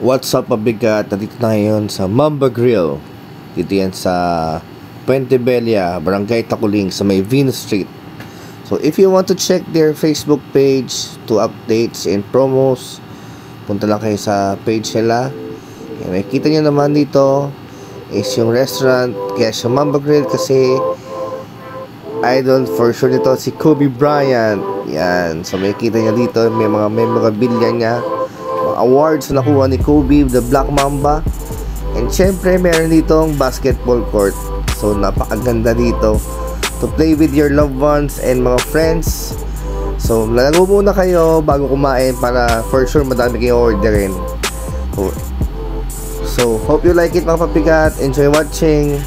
What's up, mabigat? Nandito na ngayon sa Mamba Grill. Dito yan sa Puente Bella, Barangay Taculing sa may Venus Street. So if you want to check their Facebook page to updates and promos, punta lang kayo sa page nila. Yan, makikita nyo naman dito is yung restaurant. Kaya siya Mamba Grill kasi idol for sure nito si Kobe Bryant. Yan, so makikita nyo dito may mga memorabilia niya, awards na nakuha ni Kobe, the Black Mamba. And syempre meron ditong basketball court. So napakaganda dito to play with your loved ones and mga friends. So lalago muna kayo bago kumain para for sure madami kayong orderin. So hope you like it, mga papigat. Enjoy watching.